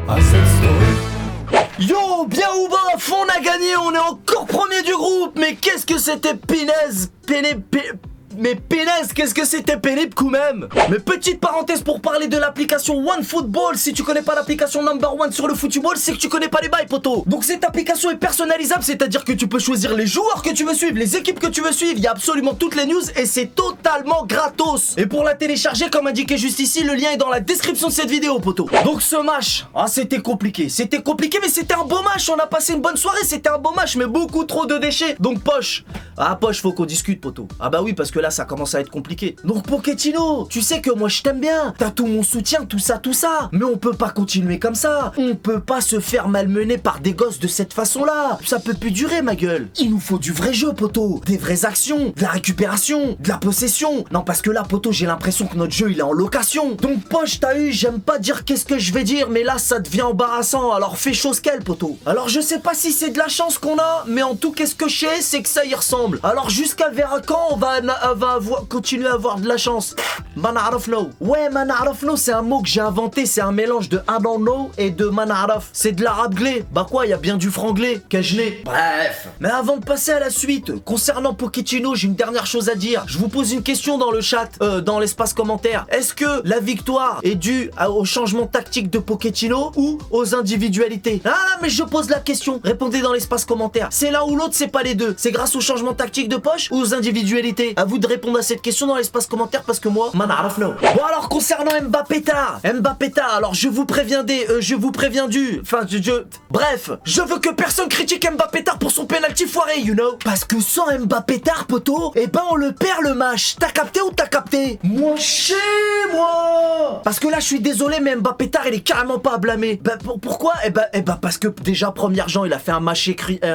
à cette story. Yo, bien ou bof, on a gagné, on est encore premier du groupe. Mais qu'est-ce que c'était Mais pénaise, qu'est-ce que c'était pénible quand même. Mais petite parenthèse pour parler de l'application OneFootball. Si tu connais pas l'application number one sur le football, c'est que tu connais pas les bails, poto. Donc cette application est personnalisable, c'est-à-dire que tu peux choisir les joueurs que tu veux suivre, les équipes que tu veux suivre. Il y a absolument toutes les news et c'est totalement gratos. Et pour la télécharger, comme indiqué juste ici, le lien est dans la description de cette vidéo, poto. Donc ce match, c'était compliqué. C'était compliqué, mais c'était un beau match. On a passé une bonne soirée, c'était un beau match, mais beaucoup trop de déchets. Donc poche. Poche, faut qu'on discute, poto. Bah oui, parce que là ça commence à être compliqué. Donc Pochettino, tu sais que moi je t'aime bien, t'as tout mon soutien, tout ça, mais on peut pas continuer comme ça. On peut pas se faire malmener par des gosses de cette façon-là. Ça peut plus durer, ma gueule. Il nous faut du vrai jeu, poto, des vraies actions, de la récupération, de la possession. Non, parce que là, poto, j'ai l'impression que notre jeu il est en location. Donc poche, t'as eu, j'aime pas dire qu'est-ce que je vais dire, mais là ça devient embarrassant. Alors fais chose qu'elle, poto. Alors je sais pas si c'est de la chance qu'on a, mais en tout, qu'est-ce que je sais, c'est que ça y ressemble. Alors jusqu'à vers quand on va continuer à avoir de la chance. Manarofno. Ouais, Manarofno, c'est un mot que j'ai inventé. C'est un mélange de I don't know et de Manarof. C'est de l'arabe glé. Bah quoi, il y a bien du franglais. Qu'ai-je. Bref. Mais avant de passer à la suite, concernant Pochettino, j'ai une dernière chose à dire. Je vous pose une question dans le chat, dans l'espace commentaire. Est-ce que la victoire est due au changement tactique de Pochettino ou aux individualités? Mais je pose la question. Répondez dans l'espace commentaire. C'est l'un ou l'autre, c'est pas les deux. C'est grâce au changement tactique de Poche ou aux individualités? À vous de répondre à cette question dans l'espace commentaire parce que moi, manarafno. Bon alors concernant Mbappétard, alors je vous préviens bref, je veux que personne critique Mbappétard pour son penalty foiré, you know. Parce que sans Mbappétard, poto, on le perd le match. T'as capté ou t'as capté? Moi chez moi. Parce que là je suis désolé, mais Mbappétard il est carrément pas à blâmer. Pourquoi? Parce que déjà première Jean il a fait un match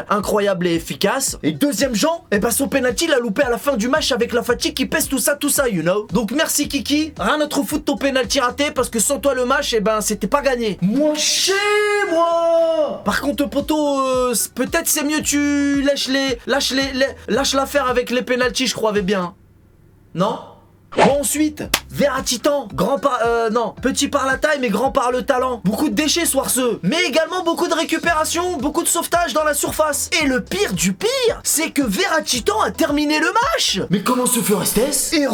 incroyable et efficace. Et deuxième Jean, son penalty il a loupé à la fin du match avec la fatigue qui pèse tout ça, you know. Donc merci Kiki, rien à te foutre de ton penalty raté parce que sans toi le match, c'était pas gagné. Moi chez moi. Par contre poto, peut-être c'est mieux tu lâche l'affaire avec les penalties, je croyais bien. Non? Bon ensuite, Verratti-Tan, petit par la taille mais grand par le talent. Beaucoup de déchets soirceux, mais également beaucoup de récupération, beaucoup de sauvetage dans la surface. Et le pire du pire, c'est que Verratti-Tan a terminé le match. Mais comment se ferait-ce? Et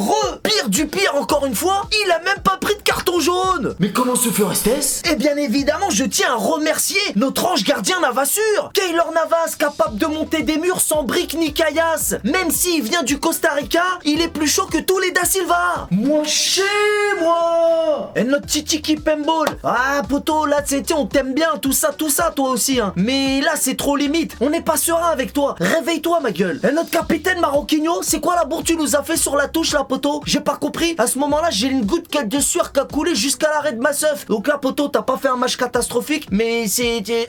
pire du pire encore une fois, il a même pas pris de carton jaune. Mais comment se ferait-ce? Et bien évidemment, je tiens à remercier notre ange gardien Navassur, Keylor Navas, capable de monter des murs sans briques ni caillasse. Même s'il vient du Costa Rica, il est plus chaud que tous les Da Silva. Moi chez moi. Et notre Titi Kipemball. Poto, là on t'aime bien, tout ça toi aussi hein. Mais là c'est trop limite, on n'est pas serein avec toi. Réveille-toi ma gueule. Et notre capitaine Maroquinho, c'est quoi la bourre tu nous as fait sur la touche là, poto? J'ai pas compris. À ce moment-là, j'ai une goutte de sueur qui a coulé jusqu'à l'arrêt de ma seuf. Donc là, poto, t'as pas fait un match catastrophique, mais c'était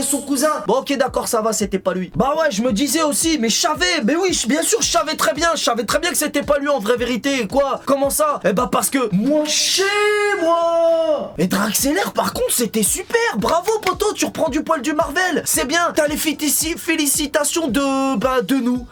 son cousin. Bon ok d'accord, ça va, c'était pas lui. Bah ouais, je me disais aussi, mais je savais, mais oui, bien sûr, je savais très bien que c'était pas lui en vraie vérité. Quoi? Comment ça? Parce que moi chez moi. Et Draxler par contre, c'était super. Bravo poto, tu reprends du poil du Marvel. C'est bien, t'as les félicitations de nous.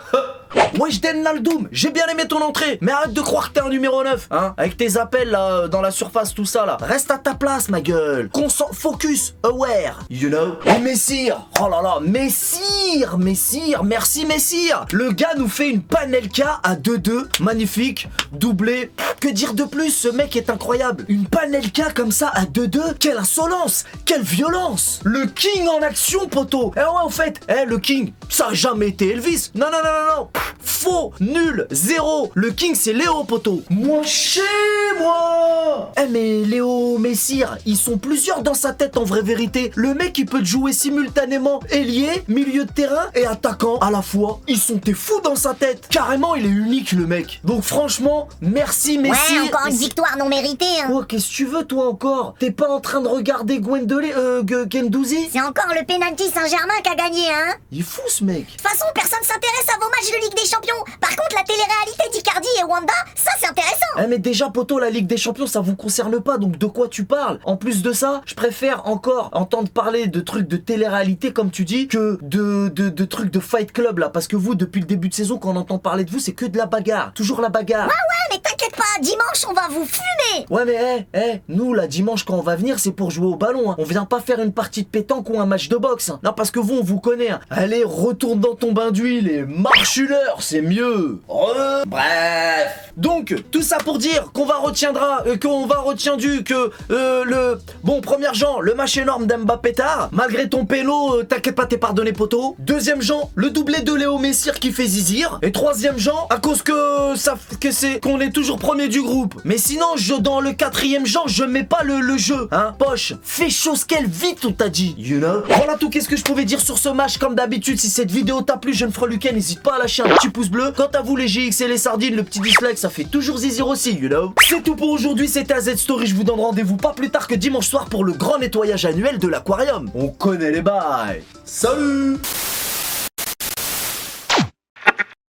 Wesh Den Naldoum, j'ai bien aimé ton entrée, mais arrête de croire que t'es un numéro 9, hein. Avec tes appels là, dans la surface, tout ça là. Reste à ta place, ma gueule. Focus, aware, you know. Et Messire, oh là là, Messire, merci Messire. Le gars nous fait une Panelka à 2-2, magnifique, doublé. Que dire de plus, ce mec est incroyable. Une Panelka comme ça à 2-2, quelle insolence, quelle violence. Le King en action, poto. Ouais, en fait, le King, ça a jamais été Elvis. Non. Faux, nul, zéro. Le King c'est Léo, poto. Moi chez moi. Mais Léo Messire, ils sont plusieurs dans sa tête en vraie vérité. Le mec il peut te jouer simultanément ailier, milieu de terrain et attaquant à la fois. Ils sont des fous dans sa tête. Carrément il est unique le mec. Donc franchement, merci Messire. Ouais, encore une victoire non méritée hein. Oh, qu'est-ce que tu veux toi encore? T'es pas en train de regarder Guendouzi? C'est encore le penalty Saint-Germain qui a gagné hein. Il est fou ce mec. De toute façon personne s'intéresse à vos matchs de Ligue des Champions. Par contre, la télé-réalité d'Icardi et Wanda, ça c'est intéressant. Mais déjà poto, la Ligue des Champions ça vous concerne pas, donc de quoi tu parles? En plus de ça, je préfère encore entendre parler de trucs de télé-réalité comme tu dis que de trucs de Fight Club là, parce que vous depuis le début de saison quand on entend parler de vous c'est que de la bagarre, toujours la bagarre. Ouais, mais t'inquiète pas, dimanche on va vous fumer. Ouais mais nous là dimanche quand on va venir c'est pour jouer au ballon hein. On vient pas faire une partie de pétanque ou un match de boxe hein. Non parce que vous on vous connaît hein. Allez retourne dans ton bain d'huile et marche une heure, c'est mieux. Bref. Donc tout ça pour dire qu'on va retiendra que le bon premier Jean, le match énorme d'Mbappé tard, malgré ton pélo, t'inquiète pas t'es pardonné poto. Deuxième Jean, le doublé de Léo Messire qui fait zizir. Et troisième Jean, à cause qu'on est toujours premier du groupe. Mais sinon dans le quatrième Jean je mets pas le jeu hein. Poche, fais chose qu'elle vite on t'a dit, you know. Voilà tout qu'est-ce que je pouvais dire sur ce match. Comme d'habitude si cette vidéo t'a plu jeune freluquet, n'hésite pas à lâcher un petit pouce bleu. Quant à vous les GX et les sardines, le petit dislike ça fait toujours zizir aussi, you know. C'est tout pour aujourd'hui, c'était AZ Story, je vous donne rendez-vous pas plus tard que dimanche soir pour le grand nettoyage annuel de l'aquarium. On connaît les bails. Salut!